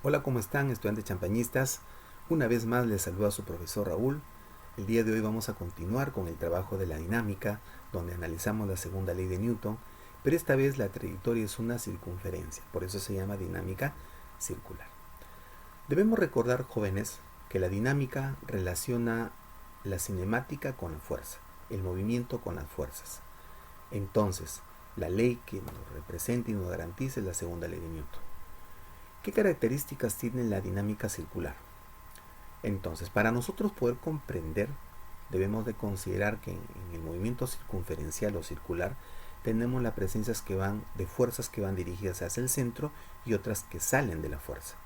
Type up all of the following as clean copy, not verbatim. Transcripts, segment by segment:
Hola, ¿cómo están, estudiantes champañistas? Una vez más les saluda a su profesor Raúl. El día de hoy vamos a continuar con el trabajo de la dinámica, donde analizamos la segunda ley de Newton, pero esta vez la trayectoria es una circunferencia, por eso se llama dinámica circular. Debemos recordar, jóvenes, que la dinámica relaciona la cinemática con la fuerza, el movimiento con las fuerzas. Entonces, la ley que nos representa y nos garantiza es la segunda ley de Newton. ¿Qué características tiene la dinámica circular? Entonces, para nosotros poder comprender, debemos de considerar que en el movimiento circunferencial o circular tenemos la presencia de fuerzas que van dirigidas hacia el centro y otras que salen de la fuerza.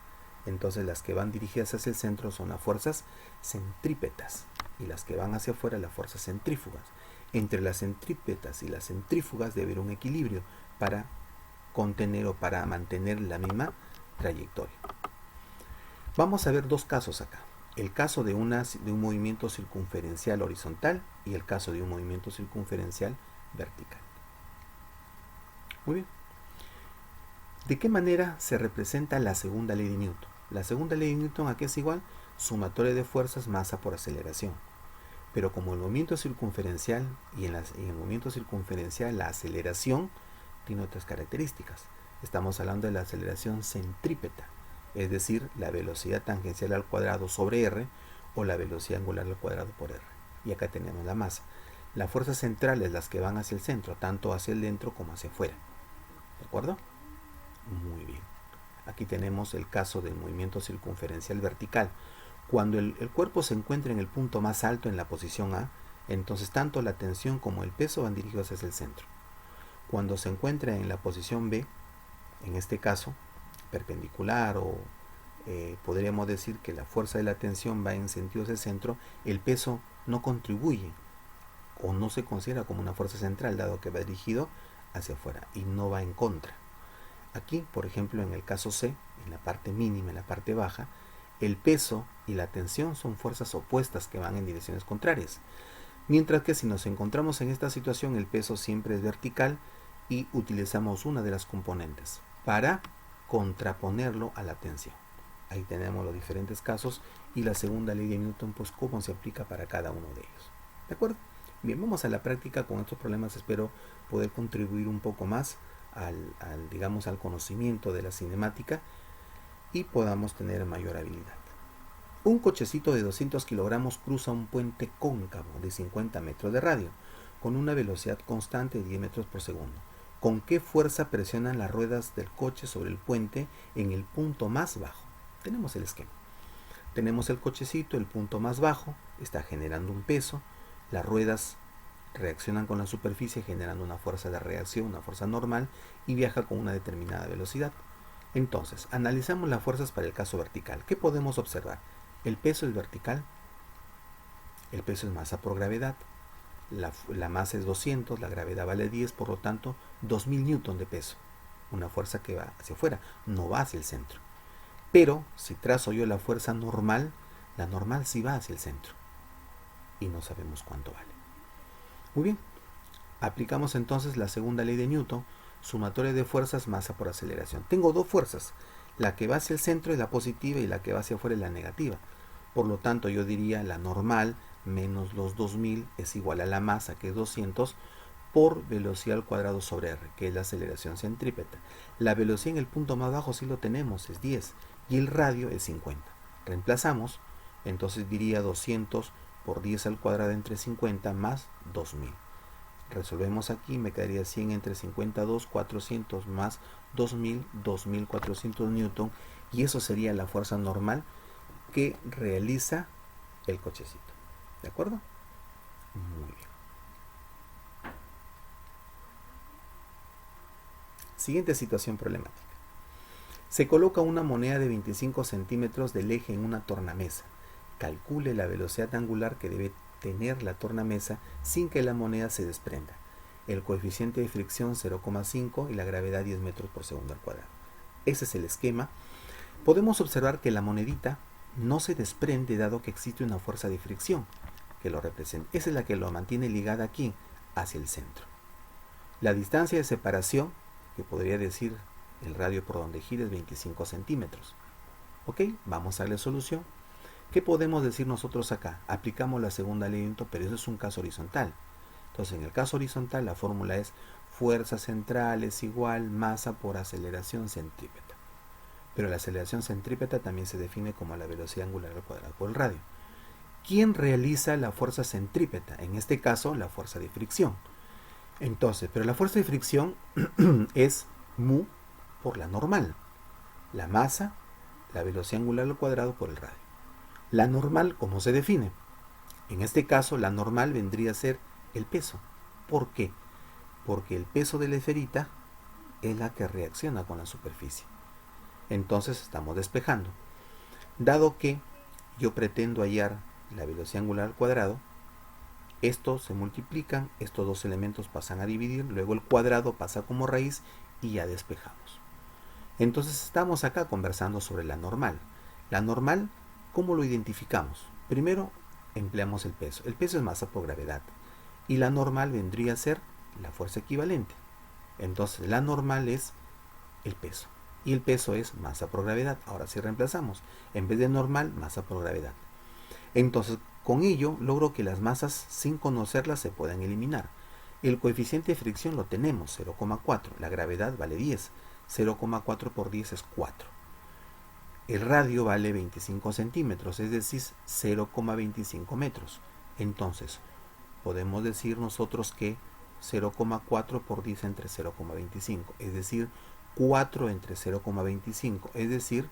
Entonces, las que van dirigidas hacia el centro son las fuerzas centrípetas y las que van hacia afuera las fuerzas centrífugas. Entre las centrípetas y las centrífugas debe haber un equilibrio para contener o para mantener la misma trayectoria. Vamos a ver dos casos acá. El caso de un movimiento circunferencial horizontal y el caso de un movimiento circunferencial vertical. Muy bien. ¿De qué manera se representa la segunda ley de Newton? La segunda ley de Newton, ¿a qué es igual? Sumatoria de fuerzas, masa por aceleración. Pero como el movimiento circunferencial y en el movimiento circunferencial la aceleración tiene otras características. Estamos hablando de la aceleración centrípeta, es decir, la velocidad tangencial al cuadrado sobre r o la velocidad angular al cuadrado por r. Y acá tenemos la masa. Las fuerzas centrales, las que van hacia el centro, tanto hacia el dentro como hacia afuera. ¿De acuerdo? Muy bien. Aquí tenemos el caso del movimiento circunferencial vertical. Cuando el cuerpo se encuentra en el punto más alto en la posición A, entonces tanto la tensión como el peso van dirigidos hacia el centro. Cuando se encuentra en la posición B, en este caso, perpendicular o podríamos decir que la fuerza de la tensión va en sentido hacia el centro, el peso no contribuye o no se considera como una fuerza central, dado que va dirigido hacia afuera y no va en contra. Aquí, por ejemplo, en el caso C, en la parte mínima, en la parte baja, el peso y la tensión son fuerzas opuestas que van en direcciones contrarias. Mientras que si nos encontramos en esta situación, el peso siempre es vertical y utilizamos una de las componentes para contraponerlo a la tensión. Ahí tenemos los diferentes casos y la segunda ley de Newton, pues cómo se aplica para cada uno de ellos. ¿De acuerdo? Bien, vamos a la práctica con estos problemas. Espero poder contribuir un poco más al conocimiento de la cinemática y podamos tener mayor habilidad. Un cochecito de 200 kilogramos cruza un puente cóncavo de 50 metros de radio con una velocidad constante de 10 metros por segundo. ¿Con qué fuerza presionan las ruedas del coche sobre el puente en el punto más bajo? Tenemos el esquema. Tenemos el cochecito, el punto más bajo, está generando un peso, las ruedas reaccionan con la superficie generando una fuerza de reacción, una fuerza normal, y viaja con una determinada velocidad. Entonces, analizamos las fuerzas para el caso vertical. ¿Qué podemos observar? El peso es vertical, el peso es masa por gravedad, la masa es 200, la gravedad vale 10, por lo tanto 2000 newton de peso, una fuerza que va hacia afuera, no va hacia el centro. Pero si trazo yo la fuerza normal, la normal sí va hacia el centro y no sabemos cuánto vale. Muy bien, aplicamos entonces la segunda ley de Newton, sumatoria de fuerzas, masa por aceleración. Tengo dos fuerzas, la que va hacia el centro es la positiva y la que va hacia afuera es la negativa. Por lo tanto, yo diría la normal menos los 2000 es igual a la masa, que es 200, por velocidad al cuadrado sobre r, que es la aceleración centrípeta. La velocidad en el punto más bajo sí lo tenemos, es 10, y el radio es 50. Reemplazamos, entonces diría 200 por 10 al cuadrado entre 50 más 2000. Resolvemos aquí, me quedaría 100 entre 52, 400 más 2000, 2400 newton, y eso sería la fuerza normal que realiza el cochecito. ¿De acuerdo? Muy bien. Siguiente situación problemática. Se coloca una moneda de 25 centímetros del eje en una tornamesa. Calcule la velocidad angular que debe tener la tornamesa sin que la moneda se desprenda. El coeficiente de fricción 0,5 y la gravedad 10 metros por segundo al cuadrado. Ese es el esquema. Podemos observar que la monedita no se desprende dado que existe una fuerza de fricción que lo representa. Esa es la que lo mantiene ligada aquí hacia el centro. La distancia de separación, que podría decir el radio por donde gira, es 25 centímetros. Ok, vamos a darle solución. ¿Qué podemos decir nosotros acá? Aplicamos la segunda ley de Newton, pero eso es un caso horizontal. Entonces, en el caso horizontal, la fórmula es fuerza central es igual masa por aceleración centrípeta. Pero la aceleración centrípeta también se define como la velocidad angular al cuadrado por el radio. ¿Quién realiza la fuerza centrípeta? En este caso, la fuerza de fricción. Entonces, pero la fuerza de fricción es mu por la normal. La masa, la velocidad angular al cuadrado por el radio. La normal, ¿cómo se define? En este caso, la normal vendría a ser el peso. ¿Por qué? Porque el peso de la esferita es la que reacciona con la superficie. Entonces estamos despejando. Dado que yo pretendo hallar la velocidad angular al cuadrado, estos se multiplican, estos dos elementos pasan a dividir, luego el cuadrado pasa como raíz y ya despejamos. Entonces estamos acá conversando sobre la normal. La normal, ¿cómo lo identificamos? Primero empleamos el peso. El peso es masa por gravedad. Y la normal vendría a ser la fuerza equivalente. Entonces la normal es el peso. Y el peso es masa por gravedad. Ahora sí reemplazamos. En vez de normal, masa por gravedad. Entonces con ello logro que las masas sin conocerlas se puedan eliminar. El coeficiente de fricción lo tenemos, 0,4. La gravedad vale 10. 0,4 por 10 es 4. El radio vale 25 centímetros, es decir, 0,25 metros. Entonces, podemos decir nosotros que 0,4 por 10 entre 0,25, es decir, 4 entre 0,25, es decir,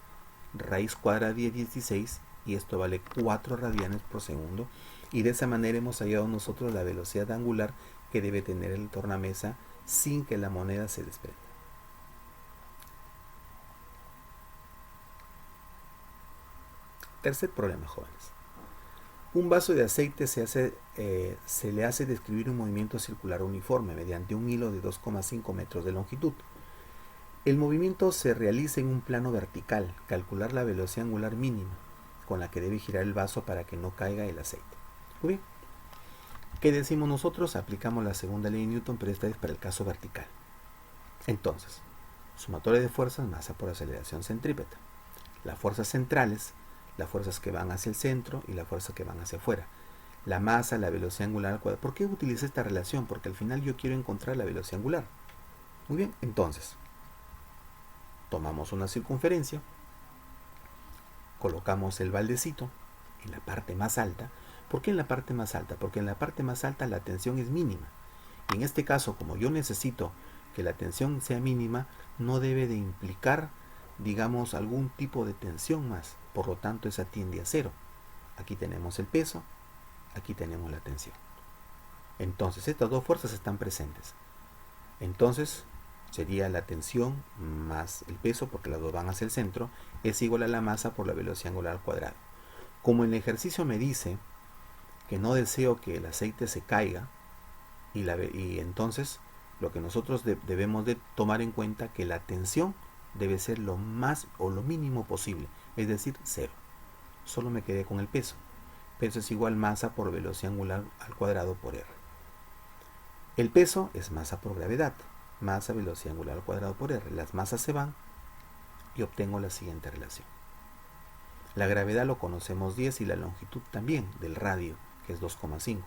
raíz cuadrada de 16, y esto vale 4 radianes por segundo. Y de esa manera hemos hallado nosotros la velocidad angular que debe tener el tornamesa sin que la moneda se desprenda. Tercer problema, jóvenes. Un vaso de aceite se le hace describir un movimiento circular uniforme mediante un hilo de 2,5 metros de longitud. El movimiento se realiza en un plano vertical. Calcular la velocidad angular mínima con la que debe girar el vaso para que no caiga el aceite. Muy bien. ¿Qué decimos nosotros? Aplicamos la segunda ley de Newton, pero esta vez para el caso vertical. Entonces, sumatoria de fuerzas, masa por aceleración centrípeta. Las fuerzas centrales, las fuerzas que van hacia el centro y las fuerzas que van hacia afuera. La masa, la velocidad angular al cuadrado. ¿Por qué utilicé esta relación? Porque al final yo quiero encontrar la velocidad angular. Muy bien, entonces, tomamos una circunferencia, colocamos el baldecito en la parte más alta. ¿Por qué en la parte más alta? Porque en la parte más alta la tensión es mínima. Y en este caso, como yo necesito que la tensión sea mínima, no debe de implicar, digamos, algún tipo de tensión más. Por lo tanto, esa tiende a cero. Aquí tenemos el peso, aquí tenemos la tensión. Entonces, estas dos fuerzas están presentes. Entonces, sería la tensión más el peso, porque las dos van hacia el centro, es igual a la masa por la velocidad angular al cuadrado. Como el ejercicio me dice que no deseo que el aceite se caiga, y entonces lo que nosotros debemos de tomar en cuenta que la tensión debe ser lo más o lo mínimo posible, es decir, cero. Solo me quedé con el peso. Peso es igual masa por velocidad angular al cuadrado por R. El peso es masa por gravedad. Masa, velocidad angular al cuadrado por R. Las masas se van y obtengo la siguiente relación. La gravedad lo conocemos 10 y la longitud también del radio, que es 2,5.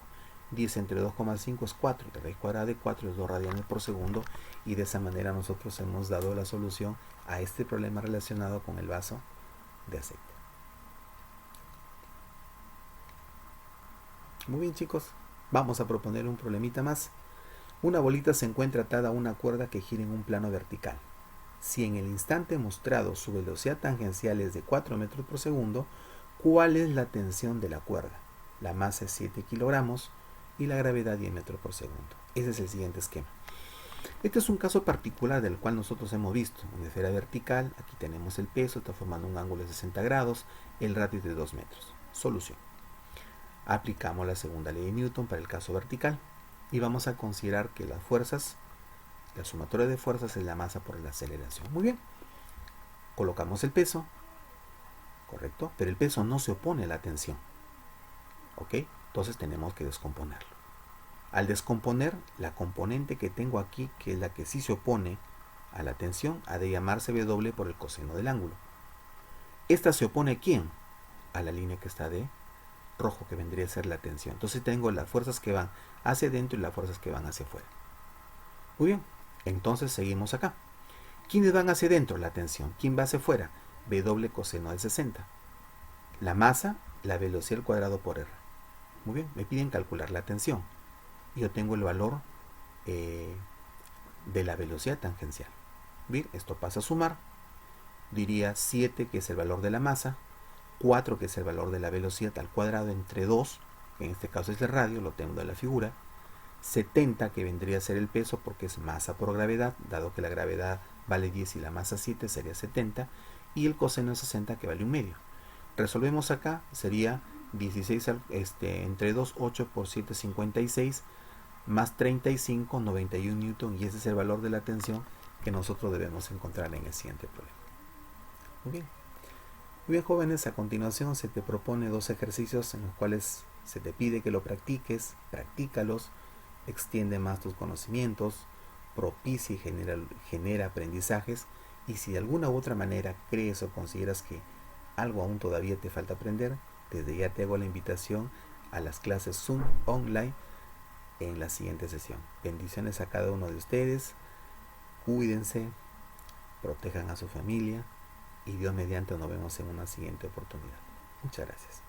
10 entre 2,5 es 4, la raíz cuadrada de 4 es 2 radianes por segundo, y de esa manera nosotros hemos dado la solución a este problema relacionado con el vaso de aceite. Muy bien, chicos, vamos a proponer un problemita más. Una bolita se encuentra atada a una cuerda que gira en un plano vertical. Si en el instante mostrado su velocidad tangencial es de 4 metros por segundo, ¿cuál es la tensión de la cuerda? La masa es 7 kilogramos y la gravedad 10 metros por segundo. Ese es el siguiente esquema. Este es un caso particular del cual nosotros hemos visto. Una esfera vertical, aquí tenemos el peso, está formando un ángulo de 60 grados, el radio es de 2 metros. Solución. Aplicamos la segunda ley de Newton para el caso vertical y vamos a considerar que las fuerzas, la sumatoria de fuerzas es la masa por la aceleración. Muy bien. Colocamos el peso, correcto, pero el peso no se opone a la tensión. ¿Ok? Entonces tenemos que descomponerlo. Al descomponer, la componente que tengo aquí, que es la que sí se opone a la tensión, ha de llamarse W por el coseno del ángulo. Esta se opone ¿a quién? A la línea que está de rojo, que vendría a ser la tensión. Entonces tengo las fuerzas que van hacia adentro y las fuerzas que van hacia afuera. Muy bien, entonces seguimos acá. ¿Quiénes van hacia adentro? La tensión. ¿Quién va hacia afuera? W coseno de 60. La masa, la velocidad al cuadrado por R. Muy bien, me piden calcular la tensión. Yo tengo el valor de la velocidad tangencial. Bien, esto pasa a sumar. Diría 7, que es el valor de la masa, 4, que es el valor de la velocidad al cuadrado, entre 2, que en este caso es el radio, lo tengo en la figura, 70, que vendría a ser el peso porque es masa por gravedad, dado que la gravedad vale 10 y la masa 7, sería 70, y el coseno de 60, que vale 1/2. Resolvemos acá, sería 16 entre 2, 8 por 7, 56, más 35, 91 newton, y ese es el valor de la tensión que nosotros debemos encontrar en el siguiente problema. Muy bien. Muy bien, jóvenes, a continuación se te propone 2 ejercicios en los cuales se te pide que lo practiques, practícalos, extiende más tus conocimientos, propicia y genera aprendizajes, y si de alguna u otra manera crees o consideras que algo aún todavía te falta aprender, desde ya te hago la invitación a las clases Zoom online en la siguiente sesión. Bendiciones a cada uno de ustedes, cuídense, protejan a su familia, y Dios mediante nos vemos en una siguiente oportunidad. Muchas gracias.